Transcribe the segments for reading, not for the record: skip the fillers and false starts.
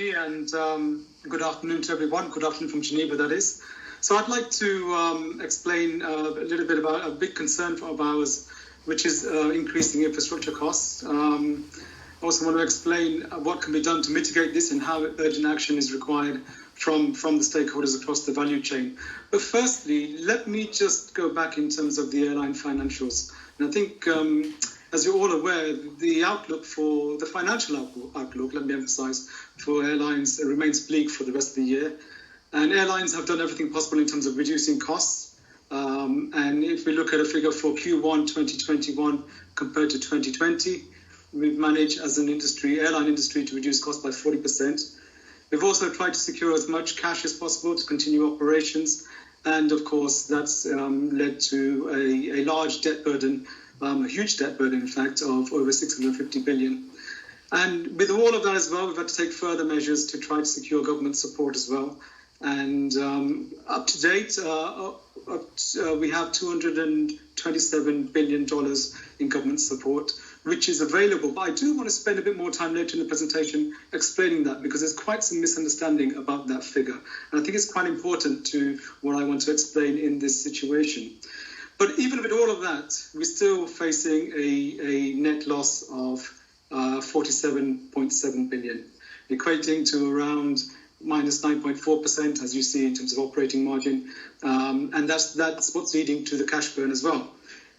And good afternoon to everyone. Good afternoon from Geneva, that is. So I'd like to explain a little bit about a big concern of ours, which is increasing infrastructure costs. I also want to explain what can be done to mitigate this and how urgent action is required from the stakeholders across the value chain. But firstly, let me just go back in terms of the airline financials. And I think, as you're all aware, the outlook for the financial outlook, let me emphasize, for airlines remains bleak for the rest of the year. And airlines have done everything possible in terms of reducing costs. And if we look at a figure for Q1 2021 compared to 2020, we've managed as an industry, airline industry, to reduce costs by 40%. We've also tried to secure as much cash as possible to continue operations. And of course, that's led to a large debt burden, a huge debt burden, in fact, of over 650 billion. And with all of that as well, we've had to take further measures to try to secure government support as well. And up to date, we have $227 billion in government support, which is available. But I do want to spend a bit more time later in the presentation explaining that, because there's quite some misunderstanding about that figure. And I think it's quite important to what I want to explain in this situation. But even with all of that, we're still facing a net loss of 47.7 billion, equating to around minus 9.4%, as you see, in terms of operating margin. And that's what's leading to the cash burn as well.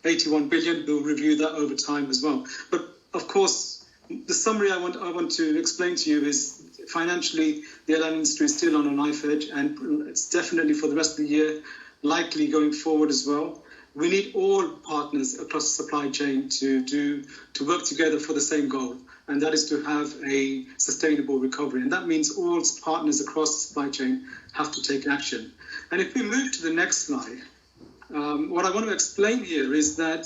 81 billion, we'll review that over time as well. But of course, the summary I want to explain to you is financially, the airline industry is still on a knife edge, and it's definitely for the rest of the year, likely going forward as well. We need all partners across the supply chain to work together for the same goal, and that is to have a sustainable recovery. And that means all partners across the supply chain have to take action. And if we move to the next slide, what I want to explain here is that,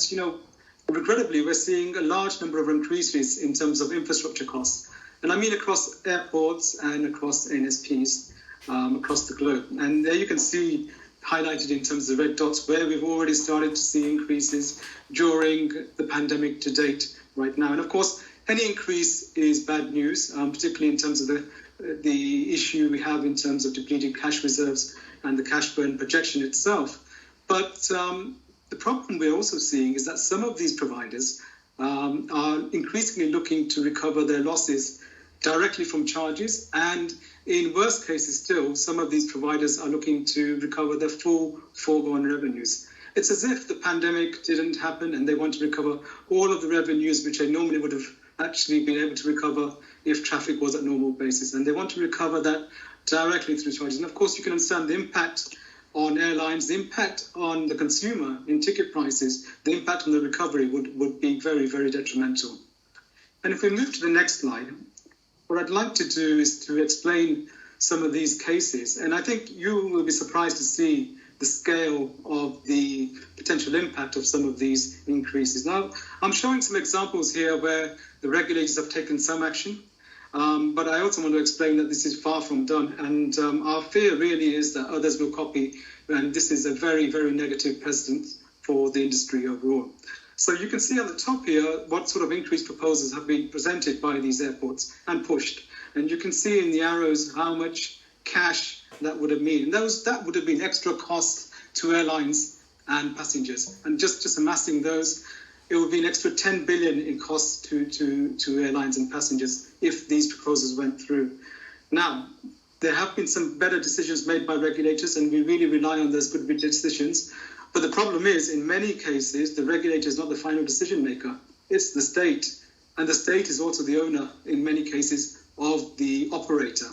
regrettably, we're seeing a large number of increases in terms of infrastructure costs. And I mean across airports and across NSPs across the globe. And there you can see highlighted in terms of red dots where we've already started to see increases during the pandemic to date right now. And of course, any increase is bad news, particularly in terms of the issue we have in terms of depleted cash reserves and the cash burn projection itself. But the problem we're also seeing is that some of these providers are increasingly looking to recover their losses directly from charges, and in worst cases still, some of these providers are looking to recover their full foregone revenues. It's as if the pandemic didn't happen and they want to recover all of the revenues which they normally would have actually been able to recover if traffic was at normal basis. And they want to recover that directly through charges. And of course, you can understand the impact on airlines, the impact on the consumer in ticket prices, the impact on the recovery would be very, very detrimental. And if we move to the next slide, what I'd like to do is to explain some of these cases. And I think you will be surprised to see the scale of the potential impact of some of these increases. Now, I'm showing some examples here where the regulators have taken some action, but I also want to explain that this is far from done. And our fear really is that others will copy, and this is a very, very negative precedent for the industry overall. So you can see at the top here what sort of increased proposals have been presented by these airports and pushed. And you can see in the arrows how much cash that would have meant. That would have been extra costs to airlines and passengers. And just amassing those, it would be an extra 10 billion in costs to airlines and passengers if these proposals went through. Now, there have been some better decisions made by regulators, and we really rely on those good decisions. But the problem is, in many cases, the regulator is not the final decision maker. It's the state. And the state is also the owner, in many cases, of the operator.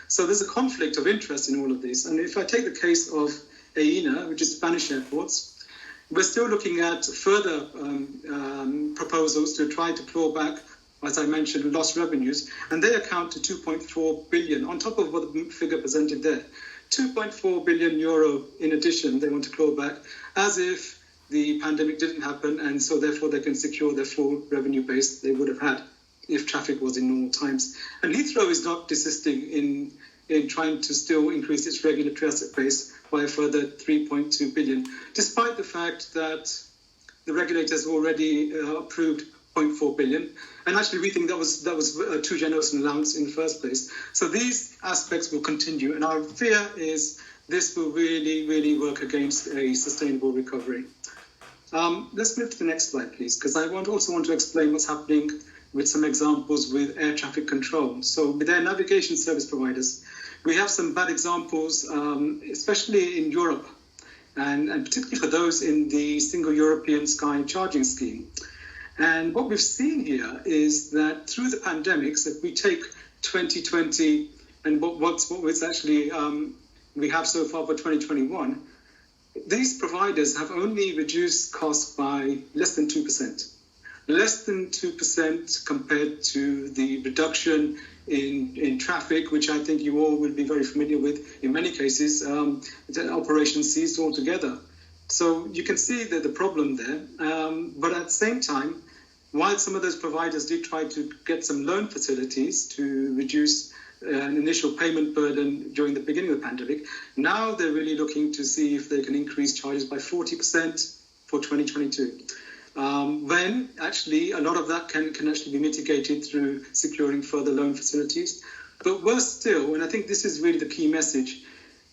So there's a conflict of interest in all of this. And if I take the case of AENA, which is Spanish airports, we're still looking at further proposals to try to claw back, as I mentioned, lost revenues. And they account to 2.4 billion, on top of what the figure presented there. 2.4 billion euro in addition they want to claw back, as if the pandemic didn't happen, and so therefore they can secure their full revenue base they would have had if traffic was in normal times. And Heathrow is not desisting in trying to still increase its regulatory asset base by a further 3.2 billion, despite the fact that the regulators already approved 0.4 billion. And actually, we think that was too generous an allowance in the first place. So these aspects will continue. And our fear is this will really, really work against a sustainable recovery. Let's move to the next slide, please, because I also want to explain what's happening with some examples with air traffic control. So with their navigation service providers, we have some bad examples, especially in Europe, and particularly for those in the Single European Sky Charging Scheme. And what we've seen here is that through the pandemics, if we take 2020 and what was actually we have so far for 2021, these providers have only reduced costs by less than 2%. Less than 2% compared to the reduction in traffic, which I think you all will be very familiar with. In many cases, the operation ceased altogether. So you can see the problem there. But at the same time, while some of those providers did try to get some loan facilities to reduce an initial payment burden during the beginning of the pandemic, now they're really looking to see if they can increase charges by 40% for 2022. When actually a lot of that can actually be mitigated through securing further loan facilities. But worse still, and I think this is really the key message,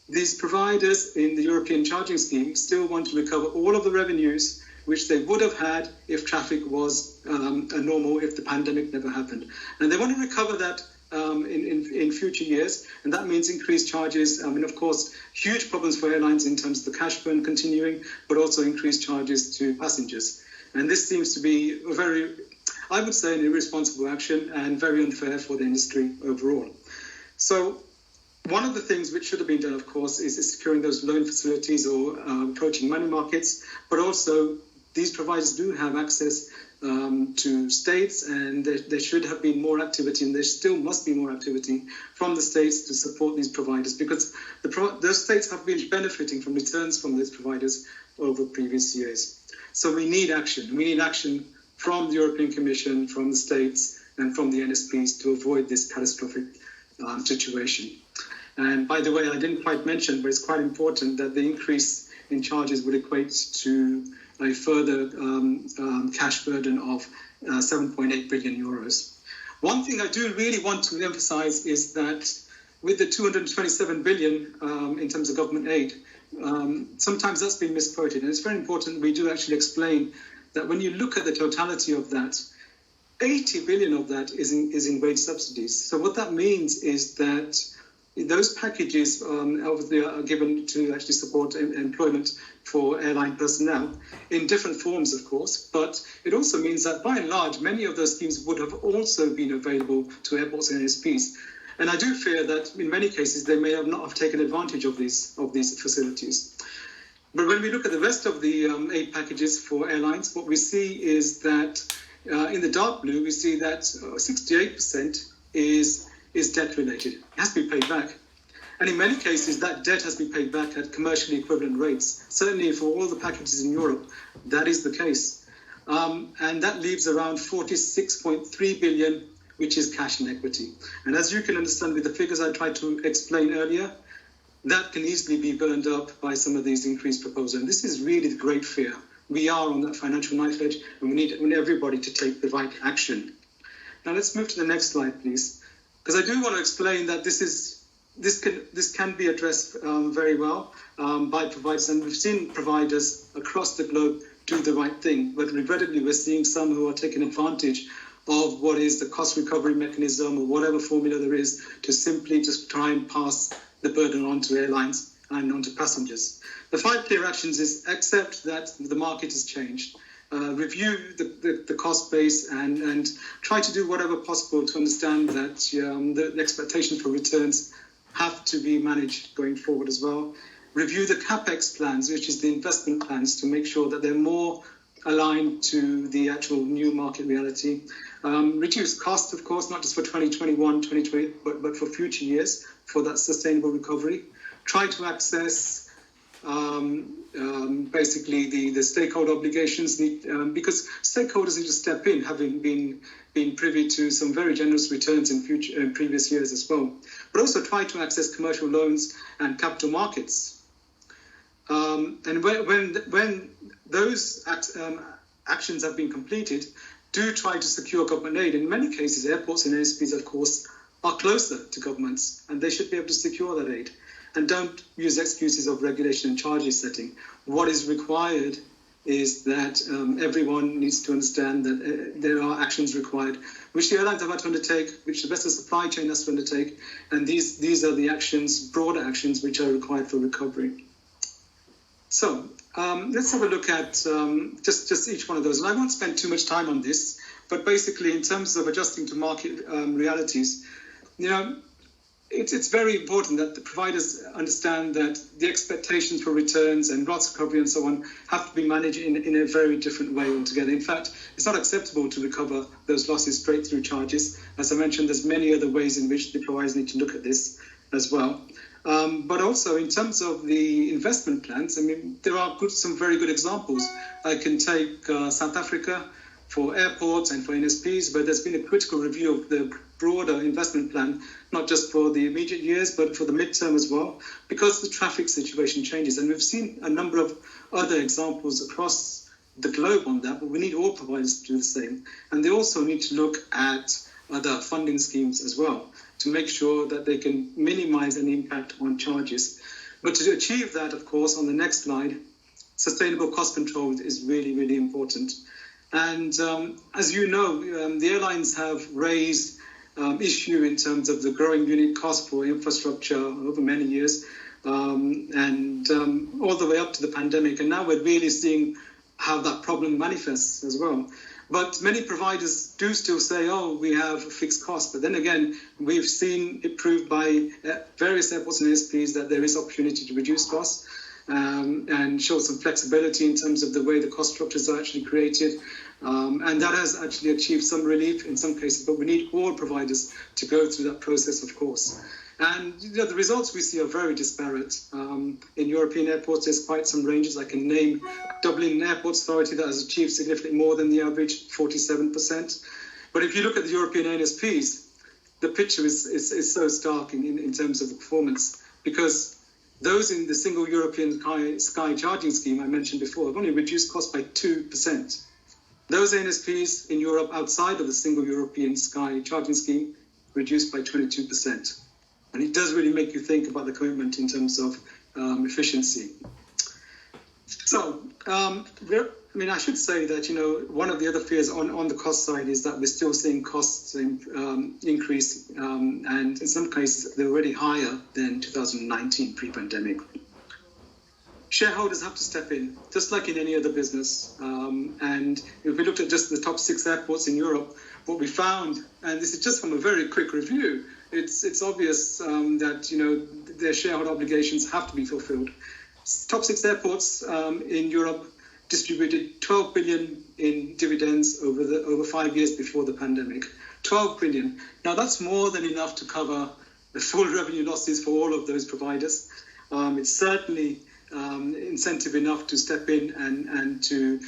these providers in the European Charging Scheme still want to recover all of the revenues which they would have had if traffic was normal, if the pandemic never happened. And they want to recover that in future years, and that means increased charges. I mean, of course, huge problems for airlines in terms of the cash burn continuing, but also increased charges to passengers. And this seems to be a very, I would say, an irresponsible action and very unfair for the industry overall. So one of the things which should have been done, of course, is securing those loan facilities or approaching money markets, but also these providers do have access to states, and there should have been more activity, and there still must be more activity from the states to support these providers, because those states have been benefiting from returns from these providers over previous years. So we need action. We need action from the European Commission, from the states, and from the NSPs to avoid this catastrophic situation. And by the way, I didn't quite mention, but it's quite important that the increase in charges would equate to a further cash burden of 7.8 billion euros. One thing I do really want to emphasize is that with the 227 billion in terms of government aid, sometimes that's been misquoted. And it's very important we do actually explain that when you look at the totality of that, 80 billion of that is in wage subsidies. So what that means is that those packages obviously are given to actually support employment for airline personnel in different forms, of course, but it also means that by and large, many of those schemes would have also been available to airports and NSPs. And I do fear that in many cases, they may not have taken advantage of these facilities. But when we look at the rest of the aid packages for airlines, what we see is that in the dark blue, we see that 68% is debt related. It has to be paid back. And in many cases, that debt has been paid back at commercially equivalent rates. Certainly for all the packages in Europe, that is the case. And that leaves around 46.3 billion, which is cash and equity. And as you can understand with the figures I tried to explain earlier, that can easily be burned up by some of these increased proposals. And this is really the great fear. We are on that financial knife edge, and we need everybody to take the right action. Now let's move to the next slide, please. Because I do want to explain that this can be addressed very well by providers, and we've seen providers across the globe do the right thing. But regrettably, we're seeing some who are taking advantage of what is the cost recovery mechanism or whatever formula there is to simply just try and pass the burden on to airlines and on to passengers. The 5 clear actions is accept that the market has changed. Review the cost base and try to do whatever possible to understand that the expectations for returns have to be managed going forward as well. Review the CapEx plans, which is the investment plans, to make sure that they're more aligned to the actual new market reality. Reduce cost, of course, not just for 2021, 2020, but for future years for that sustainable recovery. Try to access basically the stakeholder obligations because stakeholders need to step in, having been privy to some very generous returns in previous years as well. But also try to access commercial loans and capital markets. And when those actions have been completed, do try to secure government aid. In many cases, airports and ASPs, of course, are closer to governments, and they should be able to secure that aid. And don't use excuses of regulation and charges setting. What is required is that everyone needs to understand that there are actions required, which the airlines have had to undertake, which the rest of the supply chain has to undertake, and these are the actions, broader actions, which are required for recovery. So let's have a look at just each one of those. And I won't spend too much time on this, but basically in terms of adjusting to market realities, it's very important that the providers understand that the expectations for returns and loss recovery and so on have to be managed in a very different way altogether. In fact, it's not acceptable to recover those losses straight through charges. As I mentioned, there's many other ways in which the providers need to look at this as well. But also in terms of the investment plans, there are some very good examples. I can take South Africa for airports and for NSPs, but there's been a critical review of the broader investment plan, not just for the immediate years, but for the midterm as well, because the traffic situation changes. And we've seen a number of other examples across the globe on that, but we need all providers to do the same. And they also need to look at other funding schemes as well to make sure that they can minimize any impact on charges. But to achieve that, of course, on the next slide, sustainable cost control is really, really important. And as you know, the airlines have raised issue in terms of the growing unit cost for infrastructure over many years, and all the way up to the pandemic. And now we're really seeing how that problem manifests as well. But many providers do still say, oh, we have fixed costs. But then again, we've seen it proved by various airports and ASPs that there is opportunity to reduce costs and show some flexibility in terms of the way the cost structures are actually created. And that has actually achieved some relief in some cases, but we need all providers to go through that process, of course. And the results we see are very disparate. In European airports, there's quite some ranges. I can name Dublin Airport Authority that has achieved significantly more than the average, 47%. But if you look at the European NSPs, the picture is so stark in terms of the performance, because those in the single European sky charging scheme I mentioned before have only reduced costs by 2%. Those NSPs in Europe outside of the single European sky charging scheme reduced by 22%. And it does really make you think about the commitment in terms of efficiency. So, I should say that, one of the other fears on the cost side is that we're still seeing costs increase, and in some cases they're already higher than 2019 pre-pandemic. Shareholders have to step in, just like in any other business. And if we looked at just the top 6 airports in Europe, what we found, and this is just from a very quick review, it's obvious that their shareholder obligations have to be fulfilled. Top 6 airports in Europe distributed 12 billion in dividends over 5 years before the pandemic. 12 billion. Now that's more than enough to cover the full revenue losses for all of those providers. It's certainly incentive enough to step in and to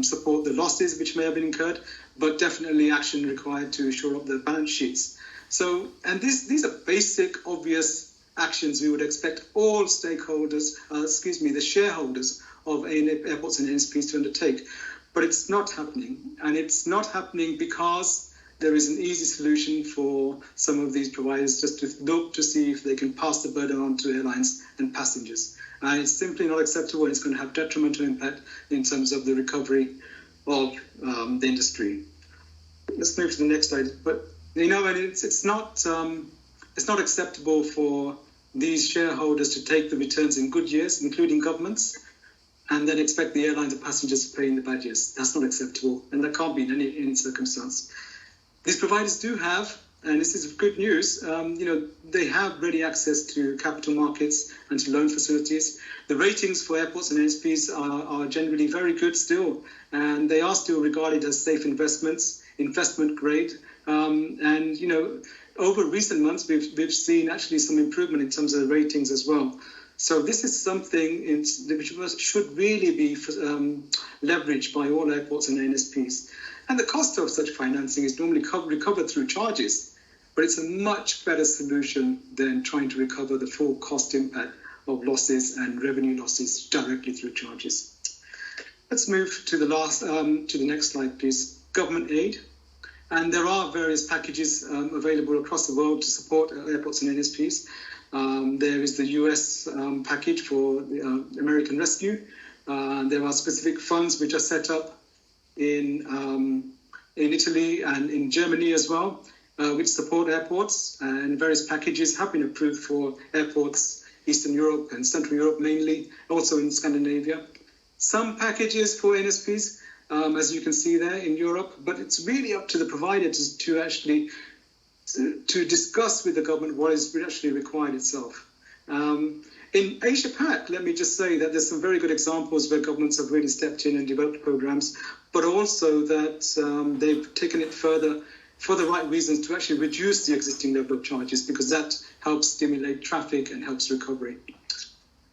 support the losses which may have been incurred, but definitely action required to shore up the balance sheets. So, and these are basic, obvious actions we would expect all stakeholders, the shareholders of airports and NSPs to undertake. But it's not happening. And it's not happening because there is an easy solution for some of these providers just to look to see if they can pass the burden on to airlines and passengers. And it's simply not acceptable. It's going to have detrimental impact in terms of the recovery of the industry. Let's move to the next slide. But and it's not acceptable for these shareholders to take the returns in good years, including governments, and then expect the airlines and passengers to pay in the bad years. That's not acceptable, and that can't be in any circumstance. These providers do have, and this is good news, they have ready access to capital markets and to loan facilities. The ratings for airports and NSPs are generally very good still, and they are still regarded as safe investments, investment grade. Over recent months, we've seen actually some improvement in terms of the ratings as well. So this is something which should really be leveraged by all airports and NSPs. And the cost of such financing is normally recovered through charges, but it's a much better solution than trying to recover the full cost impact of losses and revenue losses directly through charges. Let's move to the next slide, please. government aid. And there are various packages available across the world to support airports and NSPs. There is the US package for the American Rescue. There are specific funds which are set up in Italy and in Germany as well, which support airports. And various packages have been approved for airports, Eastern Europe and Central Europe mainly, also in Scandinavia. Some packages for NSPs, as you can see there in Europe, but it's really up to the provider to actually to discuss with the government what is actually required itself. In Asia Pac, let me just say that there's some very good examples where governments have really stepped in and developed programs, but also that they've taken it further for the right reasons to actually reduce the existing level of charges, because that helps stimulate traffic and helps recovery.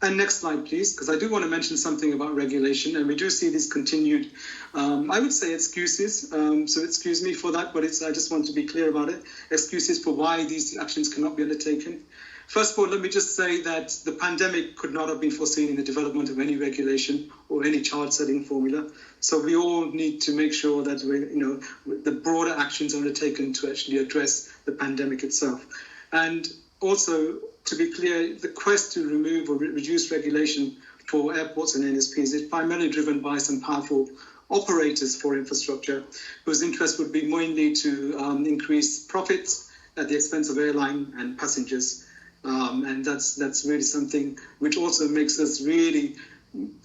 And next slide, please, because I do want to mention something about regulation, and we do see these continued, I would say excuses, so excuse me for that, but I just want to be clear about it, excuses for why these actions cannot be undertaken. First of all, let me just say that the pandemic could not have been foreseen in the development of any regulation or any charge-setting formula. So we all need to make sure that the broader actions are undertaken to actually address the pandemic itself. And also, to be clear, the quest to remove or reduce regulation for airports and NSPs is primarily driven by some powerful operators for infrastructure, whose interest would be mainly to increase profits at the expense of airline and passengers. And that's really something which also makes us really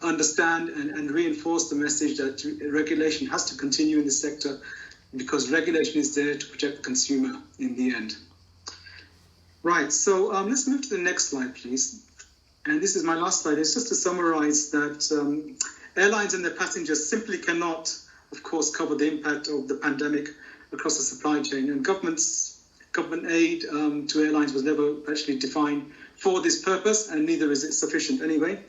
understand and reinforce the message that regulation has to continue in the sector, because regulation is there to protect the consumer in the end. Right, so let's move to the next slide, please. And this is my last slide. It's just to summarize that airlines and their passengers simply cannot, of course, cover the impact of the pandemic across the supply chain. And government aid to airlines was never actually defined for this purpose, and neither is it sufficient anyway.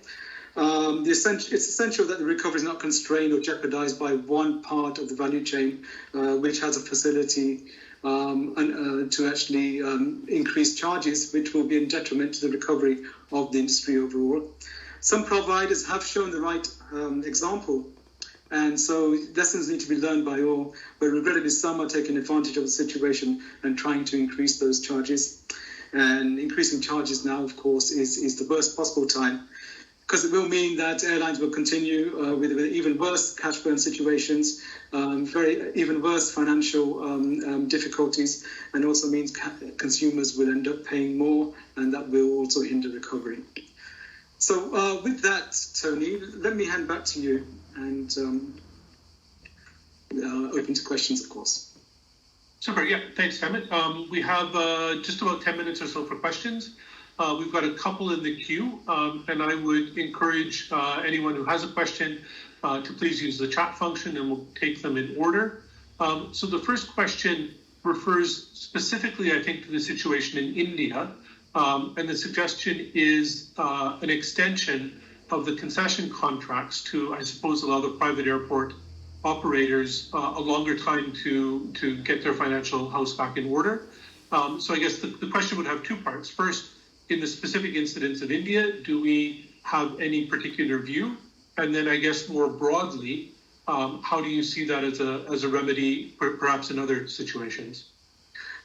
It's essential that the recovery is not constrained or jeopardized by one part of the value chain, which has a facility to actually increase charges, which will be in detriment to the recovery of the industry overall. Some providers have shown the right example, and so lessons need to be learned by all, but regrettably some are taking advantage of the situation and trying to increase those charges. And increasing charges now, of course, is the worst possible time, because it will mean that airlines will continue with even worse cash burn situations, even worse financial difficulties, and also means consumers will end up paying more, and that will also hinder recovery. So with that, Tony, let me hand back to you, and open to questions, of course. Super, yeah, thanks, Hemant. We have just about 10 minutes or so for questions. We've got a couple in the queue, and I would encourage anyone who has a question to please use the chat function, and we'll take them in order. So the first question refers specifically, I think, to the situation in India, and the suggestion is an extension of the concession contracts to, I suppose, allow the private airport operators a longer time to get their financial house back in order. So I guess the question would have two parts. First, in the specific incidents of India, do we have any particular view? And then I guess more broadly, how do you see that as a remedy, perhaps in other situations?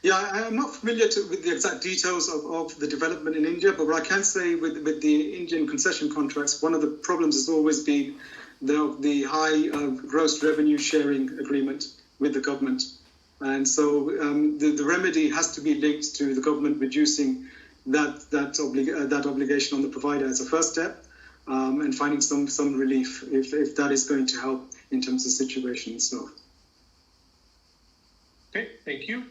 Yeah, I'm not familiar with the exact details of the development in India, but what I can say with the Indian concession contracts, one of the problems has always been the high gross revenue sharing agreement with the government. And so the remedy has to be linked to the government reducing that obligation on the provider as a first step, and finding some relief if that is going to help in terms of the situation itself. Okay, thank you.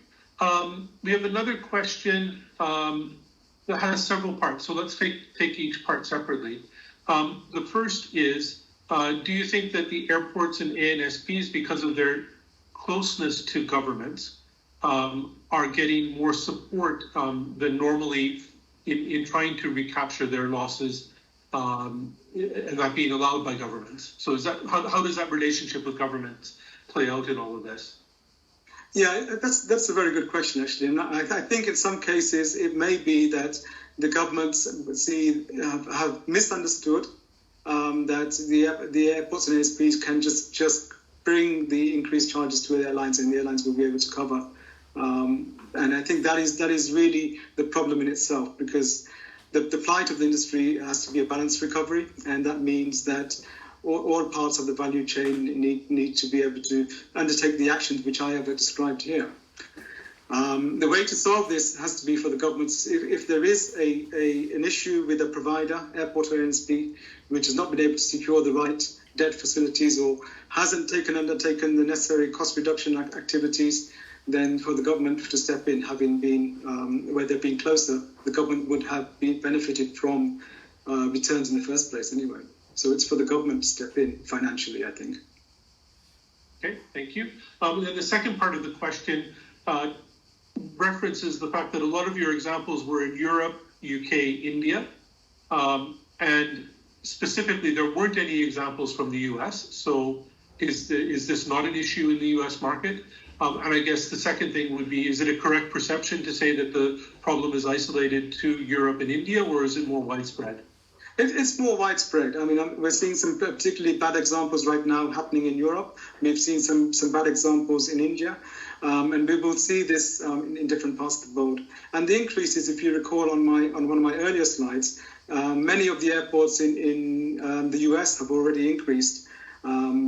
We have another question that has several parts, so let's take each part separately. The first is, do you think that the airports and ANSPs, because of their closeness to governments, are getting more support than normally in trying to recapture their losses, and that being allowed by governments? So is that how does that relationship with governments play out in all of this? Yeah, that's a very good question, actually. And I think in some cases it may be that the governments have misunderstood that the airports and ASPs can just bring the increased charges to the airlines, and the airlines will be able to cover. And I think that is really the problem in itself, because the plight of the industry has to be a balanced recovery, and that means that all parts of the value chain need to be able to undertake the actions which I have described here. The way to solve this has to be for the governments. If there is an issue with a provider, airport or NSP, which has not been able to secure the right debt facilities or hasn't undertaken the necessary cost reduction activities, then for the government to step in, having been where they've been closer, the government would have been benefited from returns in the first place anyway. So it's for the government to step in financially, I think. Okay, thank you. And then the second part of the question references the fact that a lot of your examples were in Europe, UK, India, and specifically there weren't any examples from the US. So is this not an issue in the US market? And I guess the second thing would be, is it a correct perception to say that the problem is isolated to Europe and India, or is it more widespread? It's more widespread. I mean, we're seeing some particularly bad examples right now happening in Europe. We've seen some bad examples in India. And we will see this in different parts of the world. And the increases, if you recall on one of my earlier slides, many of the airports in the US have already increased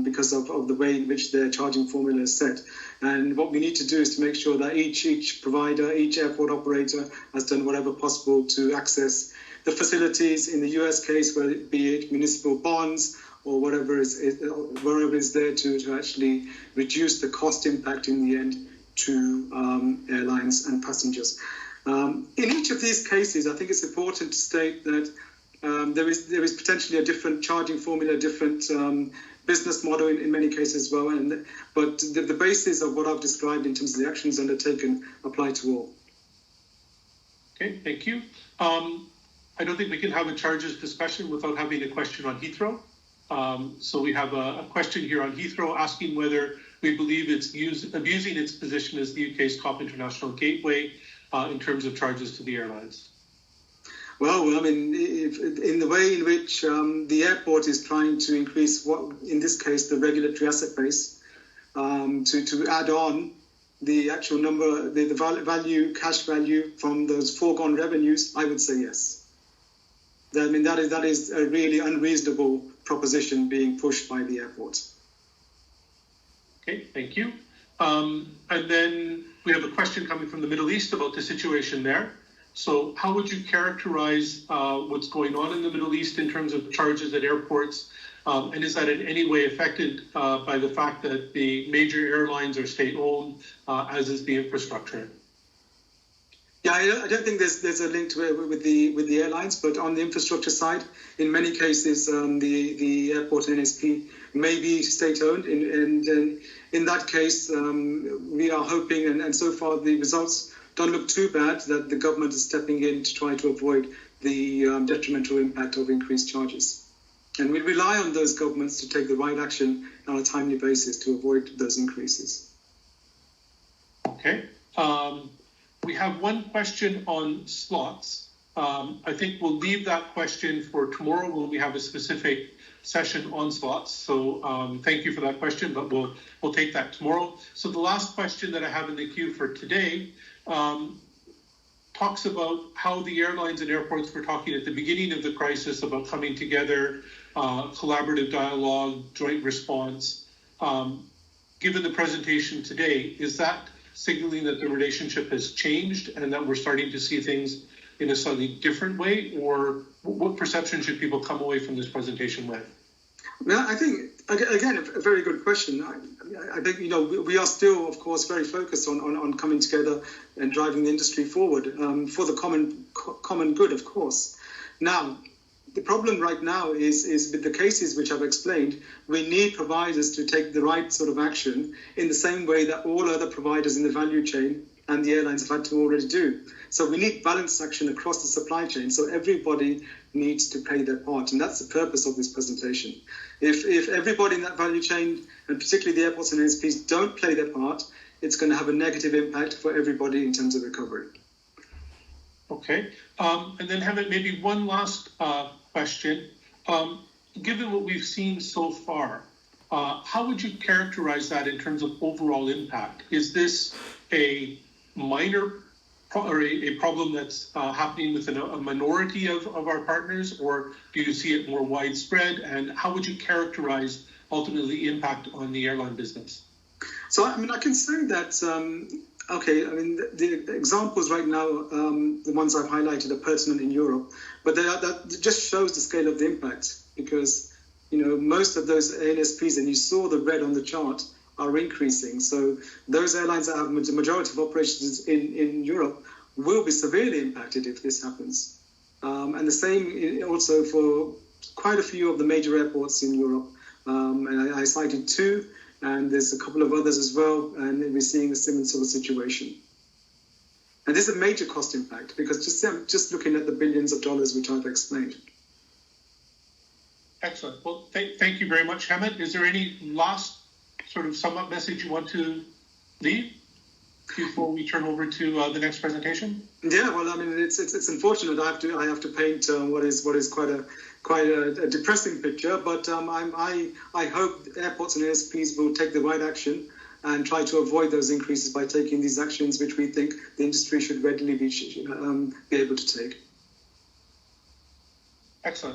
because of the way in which their charging formula is set. And what we need to do is to make sure that each provider, each airport operator has done whatever possible to access the facilities. In the US case, whether it be it municipal bonds or whatever is there to actually reduce the cost impact in the end to airlines and passengers. In each of these cases, I think it's important to state that there is potentially a different charging formula, different business model in many cases as well. But the basis of what I've described in terms of the actions undertaken apply to all. Okay, thank you. I don't think we can have a charges discussion without having a question on Heathrow. So we have a question here on Heathrow asking whether we believe it's abusing its position as the UK's top international gateway in terms of charges to the airlines. Well, I mean, in the way in which the airport is trying to increase, in this case, the regulatory asset base, to add on the actual number, the cash value from those foregone revenues, I would say yes. I mean, that is a really unreasonable proposition being pushed by the airport. Okay, thank you. And then we have a question coming from the Middle East about the situation there. So how would you characterize what's going on in the Middle East in terms of charges at airports? And is that in any way affected by the fact that the major airlines are state-owned, as is the infrastructure? Yeah, I don't think there's a link to it with the airlines, but on the infrastructure side, in many cases, the airport NSP may be state-owned, and in that case, we are hoping, and so far the results don't look too bad, that the government is stepping in to try to avoid the detrimental impact of increased charges. And we rely on those governments to take the right action on a timely basis to avoid those increases. Okay. We have one question on slots. I think we'll leave that question for tomorrow when we have a specific session on slots. So thank you for that question, but we'll take that tomorrow. So the last question that I have in the queue for today talks about how the airlines and airports were talking at the beginning of the crisis about coming together, collaborative dialogue, joint response. Given the presentation today, is that signaling that the relationship has changed and that we're starting to see things in a slightly different way? Or what perception should people come away from this presentation with? Well, I think, again, a very good question. I think, we are still, of course, very focused on coming together and driving the industry forward for the common good, of course. Now, the problem right now is with the cases which I've explained, we need providers to take the right sort of action in the same way that all other providers in the value chain and the airlines have had to already do. So we need balanced action across the supply chain. So everybody needs to play their part. And that's the purpose of this presentation. If everybody in that value chain, and particularly the airports and NSPs, don't play their part, it's going to have a negative impact for everybody in terms of recovery. Okay. And then Hemant, maybe one last question. Given what we've seen so far, How would you characterize that in terms of overall impact? Is this a minor or a problem that's happening within a minority of our partners, or do you see it more widespread? And how would you characterize ultimately the impact on the airline business? So, I mean, I can say that, the examples right now, the ones I've highlighted are pertinent in Europe, but that just shows the scale of the impact, because, most of those ANSPs, and you saw the red on the chart, are increasing. So those airlines that have the majority of operations in Europe will be severely impacted if this happens. And the same also for quite a few of the major airports in Europe. And I cited two, and there's a couple of others as well, and we're seeing a similar sort of situation. And this is a major cost impact, because just looking at the billions of dollars which I've explained. Excellent. Well, thank you very much, Hemant. Is there any last sort of sum up message you want to leave before we turn over to the next presentation? Yeah, well, I mean, it's unfortunate I have to paint what is quite a depressing picture, but I hope airports and ASPs will take the right action and try to avoid those increases by taking these actions which we think the industry should readily be able to take. Excellent.